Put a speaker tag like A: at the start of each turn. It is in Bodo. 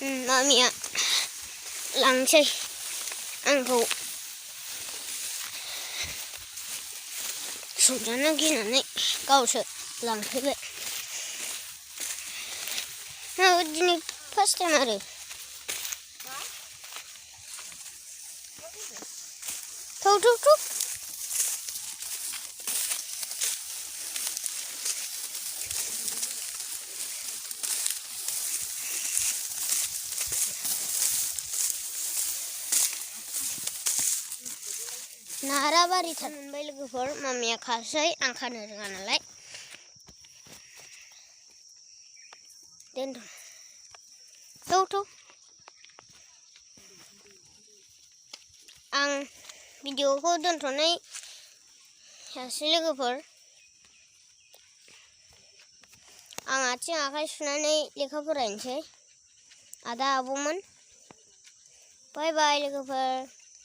A: मामिया लांसै आंखौ सौजानो गिनानै गावसो लांफैबाय। दिनै फार्स्ट टाइम आरो थौ नाराबारिथार मोनबाय लोगोफोर। मामिया खासै आं खानो रोङा नालाय। थौ आं भिडिअखौ दोनथ'नाय जासै लोगोफोर। आं आथिं आखाइ सुनानै लेखा फरायनोसै। आदा आब'मोन बाय बाय लोगोफोर।